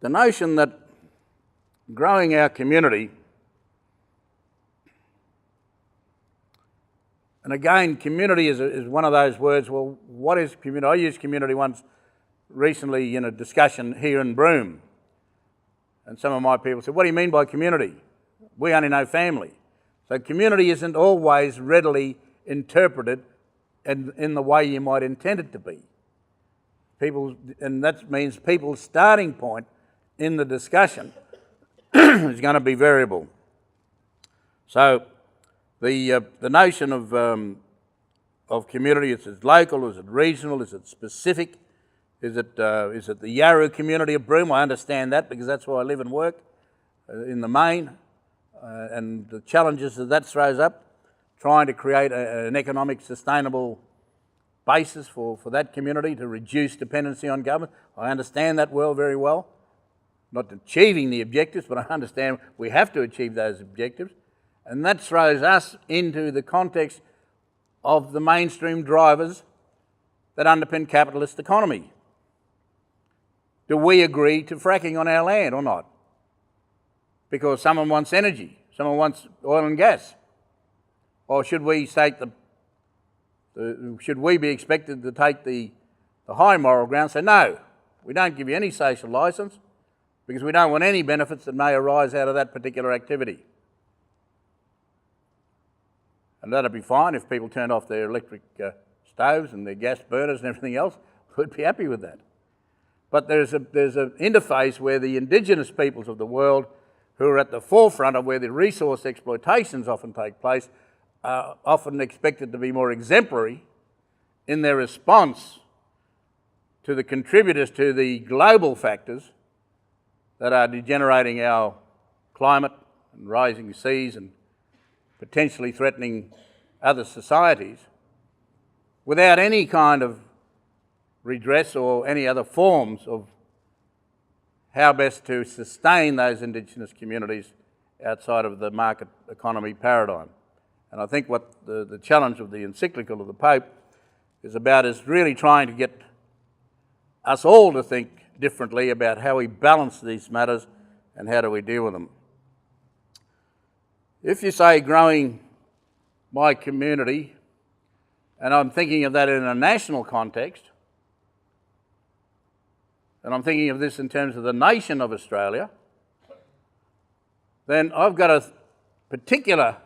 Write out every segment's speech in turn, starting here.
the notion that growing our community, and again, community is one of those words. Well, what is community? I used community once recently in a discussion here in Broome, and some of my people said, what do you mean by community? We only know family. So community isn't always readily interpreted in the way you might intend it to be. And that means people's starting point in the discussion is going to be variable. So the notion of community, is it local, is it regional, is it specific, is it the Yarra community of Broome? I understand that because that's where I live and work in the main, and the challenges that throws up, trying to create an economic sustainable basis for that community to reduce dependency on government. I understand that very well. Not achieving the objectives, but I understand we have to achieve those objectives. And that throws us into the context of the mainstream drivers that underpin capitalist economy. Do we agree to fracking on our land or not? Because someone wants energy, someone wants oil and gas. Or should we take should we be expected to take the high moral ground and say, no, we don't give you any social licence because we don't want any benefits that may arise out of that particular activity. And that'd be fine if people turned off their electric stoves and their gas burners and everything else. We'd be happy with that. But there's an interface where the indigenous peoples of the world, who are at the forefront of where the resource exploitations often take place, are often expected to be more exemplary in their response to the contributors to the global factors that are degenerating our climate and rising seas and potentially threatening other societies, without any kind of redress or any other forms of how best to sustain those Indigenous communities outside of the market economy paradigm. And I think what the challenge of the encyclical of the Pope is about is really trying to get us all to think differently about how we balance these matters and how do we deal with them. If you say growing my community, and I'm thinking of that in a national context, and I'm thinking of this in terms of the nation of Australia, then I've got a particular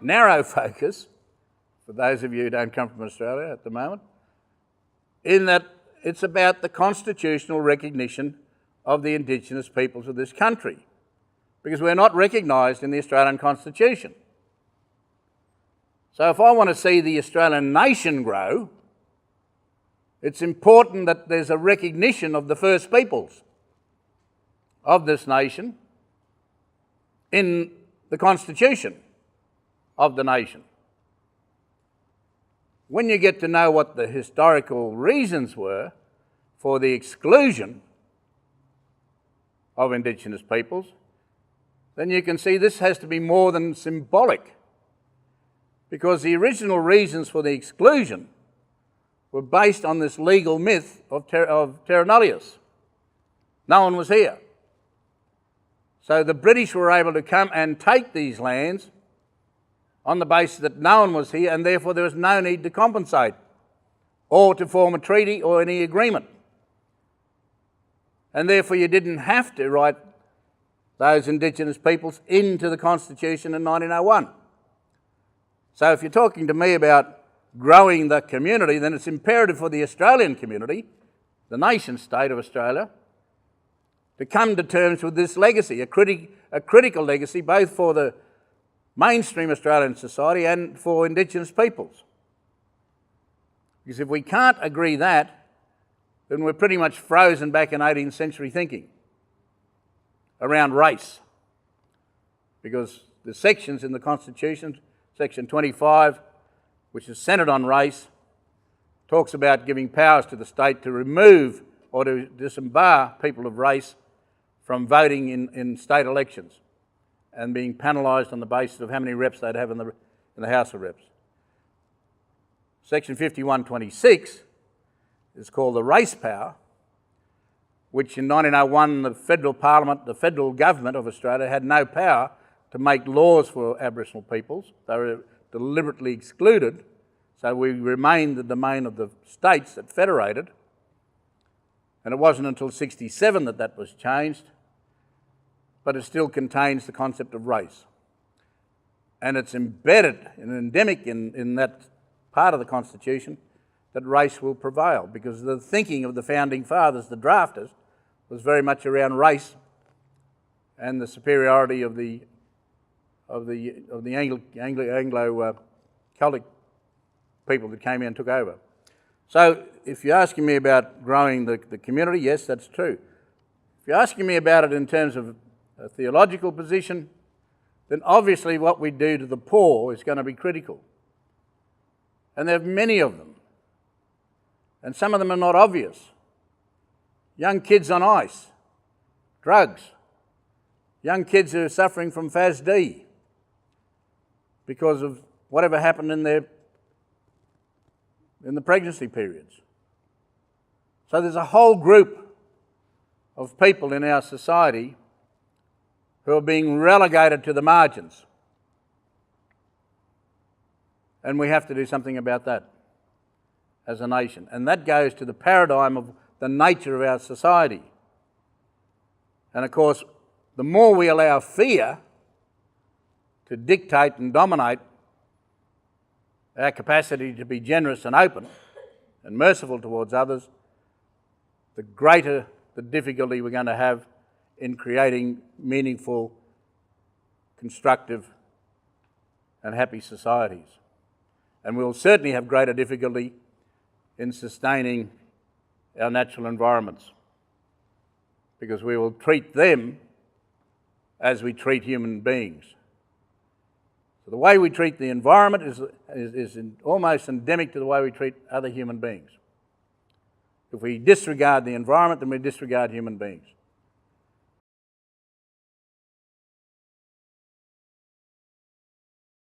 narrow focus, for those of you who don't come from Australia at the moment, in that it's about the constitutional recognition of the Indigenous peoples of this country, because we're not recognised in the Australian Constitution. So if I want to see the Australian nation grow, it's important that there's a recognition of the First Peoples of this nation in the Constitution of the nation. When you get to know what the historical reasons were for the exclusion of Indigenous peoples, then you can see this has to be more than symbolic, because the original reasons for the exclusion were based on this legal myth of terra nullius. No one was here. So the British were able to come and take these lands on the basis that no one was here, and therefore there was no need to compensate or to form a treaty or any agreement. And therefore you didn't have to write those Indigenous peoples into the Constitution in 1901. So if you're talking to me about growing the community, then it's imperative for the Australian community, the nation state of Australia, to come to terms with this legacy, a critical legacy both for the mainstream Australian society and for Indigenous peoples. Because if we can't agree that, then we're pretty much frozen back in 18th century thinking around race. Because the sections in the Constitution, section 25, which is centred on race, talks about giving powers to the state to remove or to disembar people of race from voting in state elections and being penalised on the basis of how many reps they'd have in the House of Reps. Section 5126 is called the race power, which in 1901 the federal parliament, the federal government of Australia had no power to make laws for Aboriginal peoples. They were deliberately excluded, so we remained the domain of the states that federated. And it wasn't until 1967 that that was changed, but it still contains the concept of race. And it's embedded and endemic in that part of the Constitution that race will prevail, because the thinking of the founding fathers, the drafters, was very much around race and the superiority of the Anglo-Celtic people that came in and took over. So if you're asking me about growing the community, yes, that's true. If you're asking me about it in terms of a theological position, then obviously what we do to the poor is going to be critical. And there are many of them. And some of them are not obvious. Young kids on ice, drugs, young kids who are suffering from FASD because of whatever happened in the pregnancy periods. So there's a whole group of people in our society who are being relegated to the margins. And we have to do something about that as a nation. And that goes to the paradigm of the nature of our society. And of course, the more we allow fear to dictate and dominate our capacity to be generous and open and merciful towards others, the greater the difficulty we're going to have in creating meaningful, constructive and happy societies. And we'll certainly have greater difficulty in sustaining our natural environments, because we will treat them as we treat human beings. So the way we treat the environment is almost endemic to the way we treat other human beings. If we disregard the environment, then we disregard human beings.